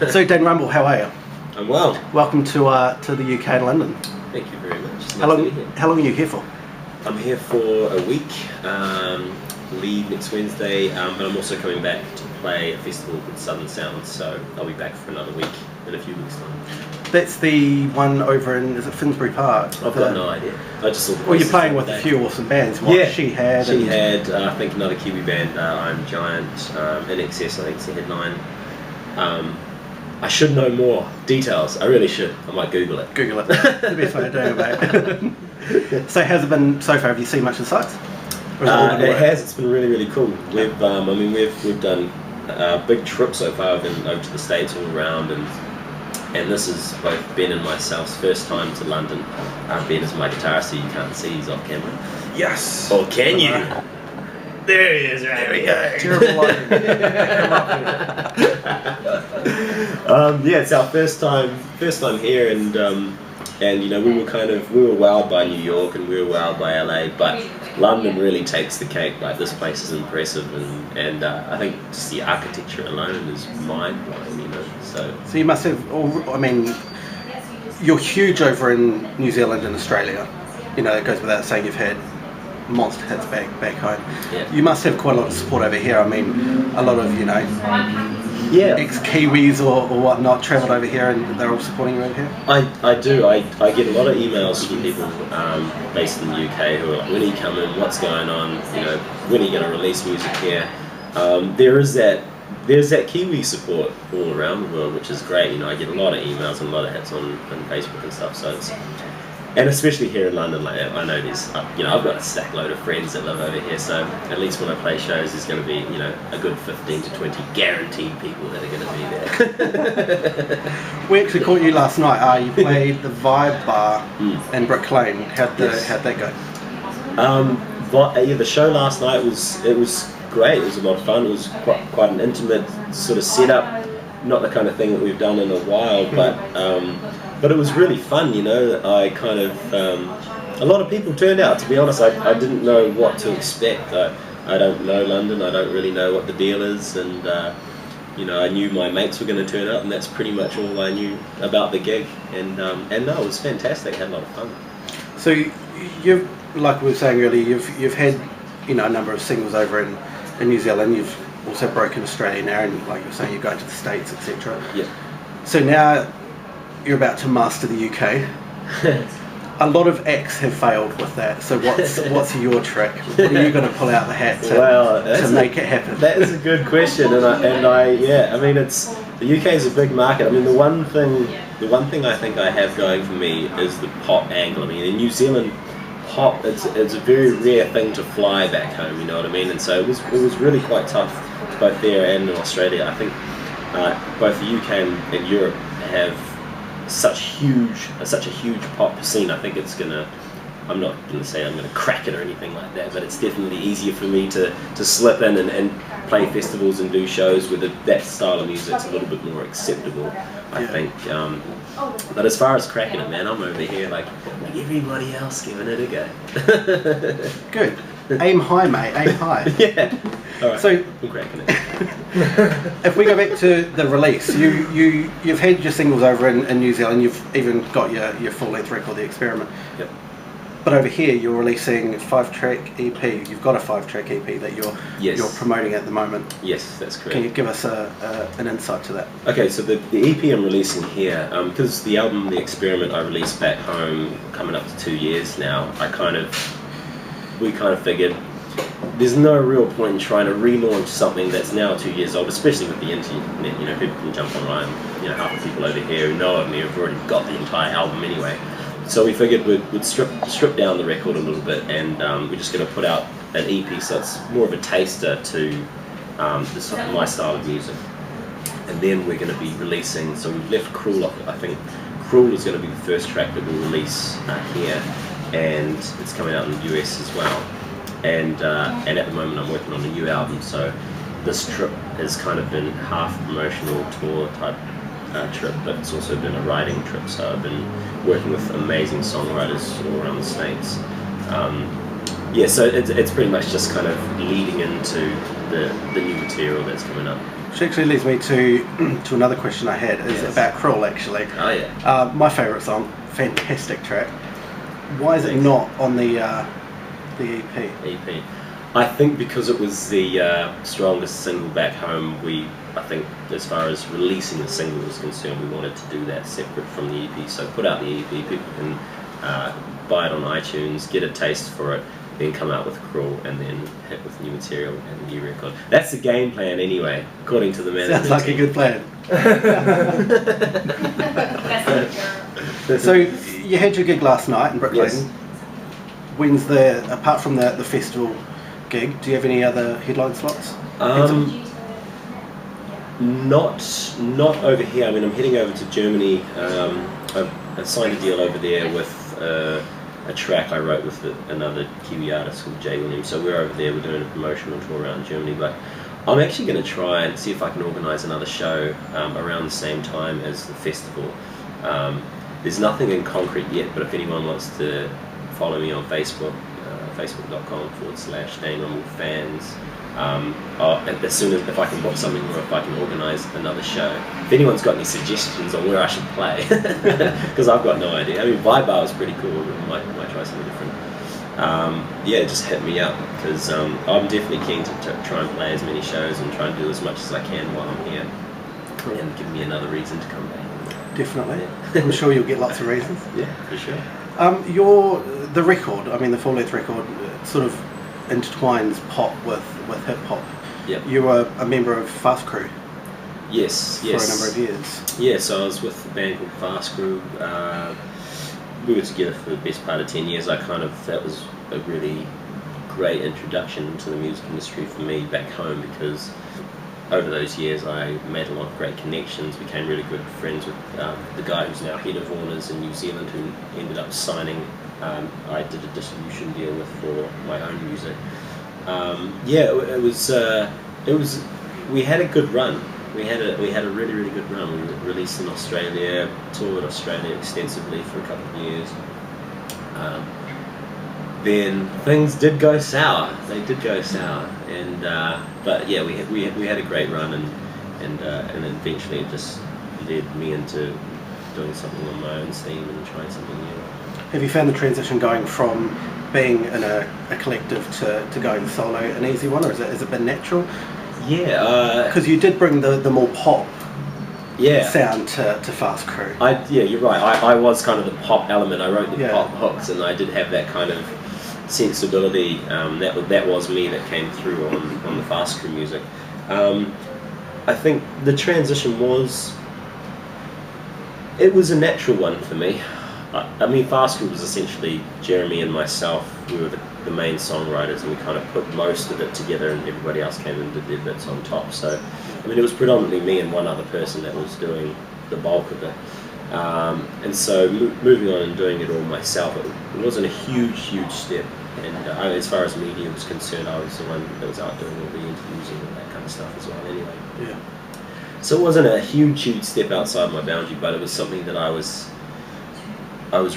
So Dane Rumble, how are you? I'm well. Welcome to the UK and London. Thank you very much. How long are you here for? I'm here for a week. Leave next Wednesday, but I'm also coming back to play a festival called Southern Sounds, so I'll be back for another week in a few weeks' time. That's the one over in, is it Finsbury Park? I've got no idea. I just saw the Well, you're playing with a few awesome bands. Yeah. She had, I think, another Kiwi band, I'm Giant, In Excess, I think it's a headline. I should know more details. I really should. I might Google it. Google it. That's the best way of doing it. So how's it been so far? Have you seen much of the sites? It has. It's been really, really cool. We've done a big trip so far. I've been over to the States all around, and this is both Ben and myself's first time to London. Ben is my guitarist, so you can't see, he's off camera. Yes. Or can you? There he is. Right, there we go. Terrible lighting. Yeah, it's our first time here, and you know, we were wowed by New York and we were wowed by LA, but London really takes the cake. Like, this place is impressive, and I think just the architecture alone is mind blowing. You know, so you must have. I mean, you're huge over in New Zealand and Australia. You know, it goes without saying. You've had monster hits back home. Yeah. You must have quite a lot of support over here. I mean, a lot of ex-Kiwis or whatnot travelled over here, and they're all supporting you over here. I do. I get a lot of emails from people based in the UK who are like, when are you coming? What's going on? You know, when are you going to release music here? There's that Kiwi support all around the world, which is great. You know, I get a lot of emails and a lot of hits on Facebook and stuff. So it's, and especially here in London, like, I know there's, I've got a stack load of friends that live over here, so at least when I play shows, there's going to be, you know, a good 15 to 20 guaranteed people that are going to be there. We actually caught you last night. You played the Vibe Bar in Brick Lane. How'd that go? The show last night was great. It was a lot of fun. It was quite an intimate sort of setup, not the kind of thing that we've done in a while, but it was really fun, you know. I kind of, a lot of people turned out, to be honest. I didn't know what to expect. I don't know London, I don't really know what the deal is, and you know, I knew my mates were going to turn up, and that's pretty much all I knew about the gig, and no, it was fantastic. I had a lot of fun. So you've, like we were saying earlier, you've had, you know, a number of singles over in New Zealand. You've also broken Australia now, and like you were saying, you're going to the States, etc. Yeah. So now you're about to master the UK. A lot of acts have failed with that. So what's your trick? What are you going to pull out the hat to make it happen? That is a good question, I mean, it's, the UK is a big market. I mean, the one thing I think I have going for me is the pop angle. I mean, in New Zealand, pop, it's a very rare thing to fly back home. You know what I mean? And so it was really quite tough, both there and in Australia. I think both the UK and Europe have such a huge pop scene. I think it's gonna, I'm not gonna say I'm gonna crack it or anything like that, but it's definitely easier for me to slip in and play festivals and do shows where that style of music's a little bit more acceptable, I think. But as far as cracking it, man, I'm over here like everybody else giving it a go. Good. Aim high, mate. Aim high. Yeah. All right. So I'm cracking it. If we go back to the release, you've had your singles over in New Zealand. You've even got your full-length record, The Experiment. Yep. But over here, you're releasing a 5-track EP. You've got a 5-track EP that you're promoting at the moment. Yes, that's correct. Can you give us an insight to that? Okay, so the EP I'm releasing here, because the album The Experiment I released back home, coming up to 2 years now, we kind of figured there's no real point in trying to relaunch something that's now 2 years old, especially with the internet. You know, people can jump online. You know, half the people over here who know of me have already got the entire album anyway. So we figured we'd strip down the record a little bit, and we're just going to put out an EP, so it's more of a taster to my style of music. And then we're going to be releasing, so we've left Cruel off. I think Cruel is going to be the first track that we'll release here, and it's coming out in the US as well. And at the moment I'm working on a new album, so this trip has kind of been half promotional tour type trip, but it's also been a writing trip, so I've been working with amazing songwriters all around the States. So it's pretty much just kind of leading into the new material that's coming up. Which actually leads me to another question I had, is about Cruel, actually. Oh yeah. My favourite song, fantastic track. Why is it not on the EP? EP. I think because it was the strongest single back home. I think as far as releasing the single was concerned, we wanted to do that separate from the EP. So put out the EP, people can buy it on iTunes, get a taste for it, then come out with Cruel, and then hit with new material and new record. That's the game plan anyway, according to the management. Sounds like a good plan. So you had your gig last night in Brooklyn. Yes. When's apart from the festival gig, do you have any other headline slots? Not over here. I mean, I'm heading over to Germany. I signed a deal over there with a track I wrote with another Kiwi artist called Jay Williams. So we're over there. We're doing a promotional tour around Germany. But I'm actually going to try and see if I can organise another show around the same time as the festival. There's nothing in concrete yet, but if anyone wants to follow me on Facebook, facebook.com/Dane Rumble fans. As soon as if I can book something or if I can organise another show. If anyone's got any suggestions on where I should play, because I've got no idea. I mean, Vibe Bar was pretty cool. Might try something different. Yeah, just hit me up, because I'm definitely keen to try and play as many shows and try and do as much as I can while I'm here. Cool. And give me another reason to come back. Definitely. Yeah. I'm sure you'll get lots of reasons. Yeah, for sure. The record, I mean the Full Earth record, sort of intertwines pop with hip hop. Yep. You were a member of Fast Crew. Yes. For a number of years. Yeah, so I was with a band called Fast Crew. We were together for the best part of 10 years. That was a really great introduction to the music industry for me back home, because over those years I made a lot of great connections, became really good friends with the guy who's now head of Warner's in New Zealand, who ended up signing I did a distribution deal with for my own music. It was we had a good run. We had a really, really good run. We released in Australia, toured Australia extensively for a couple of years. Then things did go sour. They did go sour, and but yeah, we had a great run, and eventually it just led me into doing something on my own steam and trying something new. Have you found the transition going from being in a collective to going solo an easy one, or has it been natural? Yeah, because you did bring the more pop yeah. sound to Fast Crew. Yeah, you're right. I was kind of the pop element. I wrote the pop hooks, and I did have that kind of sensibility. That was me that came through on the Fast Crew music. I think the transition was a natural one for me. I mean, Fast Crew was essentially Jeremy and myself. We were the main songwriters, and we kind of put most of it together, and everybody else came and did their bits on top. So, I mean, it was predominantly me and one other person that was doing the bulk of it. And so, moving on and doing it all myself, it wasn't a huge step. And as far as media was concerned, I was the one that was out doing all the interviews and all that kind of stuff as well. Anyway. Yeah. So it wasn't a huge step outside my boundary, but it was something that I was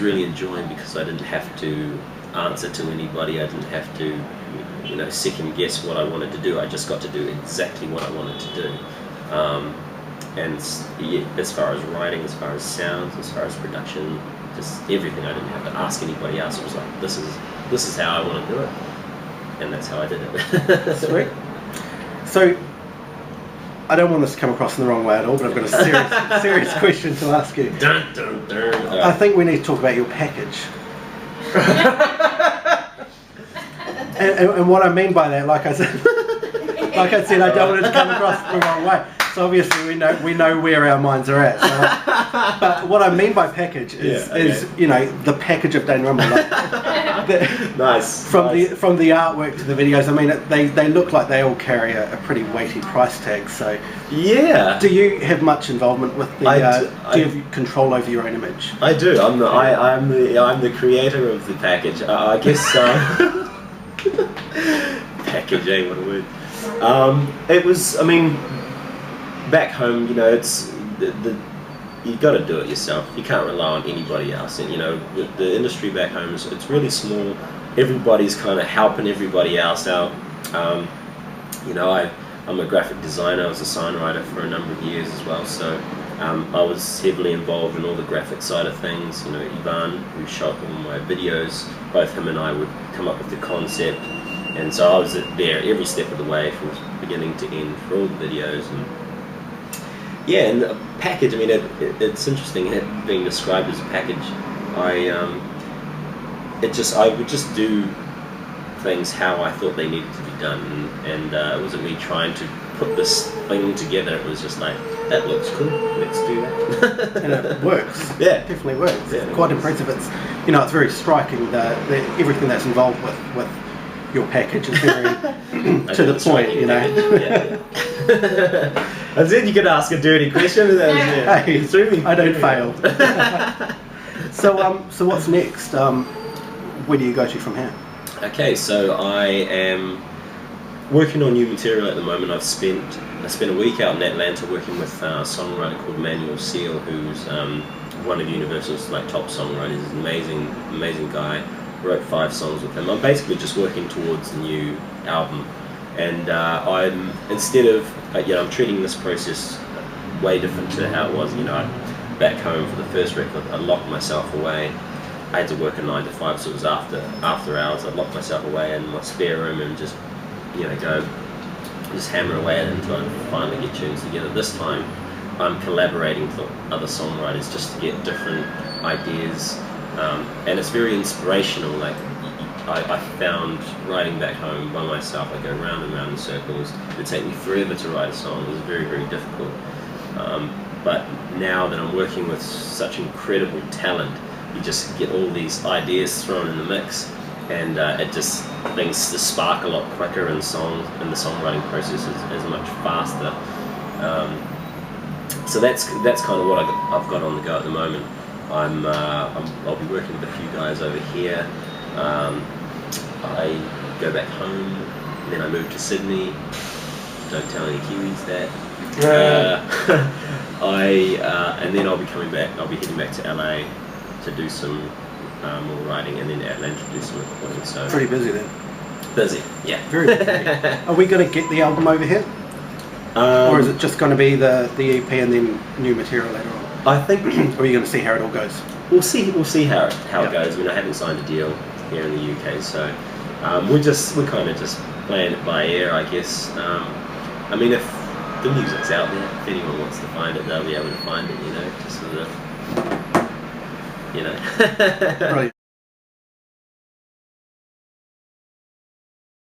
really enjoying, because I didn't have to answer to anybody. I didn't have to, second guess what I wanted to do. I just got to do exactly what I wanted to do. And as far as writing, as far as sounds, as far as production, just everything, I didn't have to ask anybody else. It was like, this is how I want to do it, and that's how I did it. Sweet. So, I don't want this to come across in the wrong way at all, but I've got a serious question to ask you. Dun, dun, dun. I think we need to talk about your package. and what I mean by that, like I said, I don't want it to come across the wrong way. So obviously we know where our minds are at. But what I mean by package is the package of Dane Rumble. Nice. From the artwork to the videos, I mean they look like they all carry a pretty weighty price tag. So yeah. Do you have much involvement with the? Do you have control over your own image? I do. I'm the creator of the package. I guess. Package, what a word. It was. I mean. Back home, it's you got to do it yourself. You can't rely on anybody else. And the industry back home it's really small. Everybody's kind of helping everybody else out. I'm a graphic designer. I was a songwriter for a number of years as well, so I was heavily involved in all the graphic side of things. Ivan, who shot all my videos, both him and I would come up with the concept, and so I was there every step of the way from beginning to end for all the videos. And the package, it's interesting it being described as a package. I would just do things how I thought they needed to be done, and it wasn't me trying to put this thing together. It was just like, that looks cool, let's do that. And it works. Yeah, it definitely works. Yeah, it's quite impressive. It's it's very striking. Everything that's involved with your package is very to the point. Yeah. I said you could ask a dirty question. Hey, you threw me. I don't fail. So what's next? Where do you go to from here? Okay, so I am working on new material at the moment. I spent a week out in Atlanta working with a songwriter called Manuel Seal, who's one of Universal's top songwriters. He's an amazing guy. Wrote 5 songs with him. I'm basically just working towards a new album, and I'm treating this process way different to how it was. Back home for the first record, I locked myself away. I had to work a 9 to 5, so it was after hours. I'd lock myself away in my spare room and just hammer away at it until I finally get tunes together. This time I'm collaborating with other songwriters just to get different ideas, and it's very inspirational. I found writing back home by myself, I go round and round in circles. It would take me forever to write a song. It was very, very difficult. But now that I'm working with such incredible talent, you just get all these ideas thrown in the mix, and things just spark a lot quicker in songs, and the songwriting process is much faster. So that's kind of what I've got on the go at the moment. I'll be working with a few guys over here. I go back home, and then I move to Sydney. Don't tell any Kiwis that. And then I'll be coming back. I'll be heading back to LA to do some more writing, and then Atlanta to do some recording. So pretty busy then. Busy, yeah. Very busy. Are we going to get the album over here, or is it just going to be the EP and then new material later on? I think. Or are you going to see how it all goes? We'll see how it goes. I haven't signed a deal here in the UK, so we're kind of just playing it by ear, I guess. If the music's out there, if anyone wants to find it, they'll be able to find it. Just sort of, Right.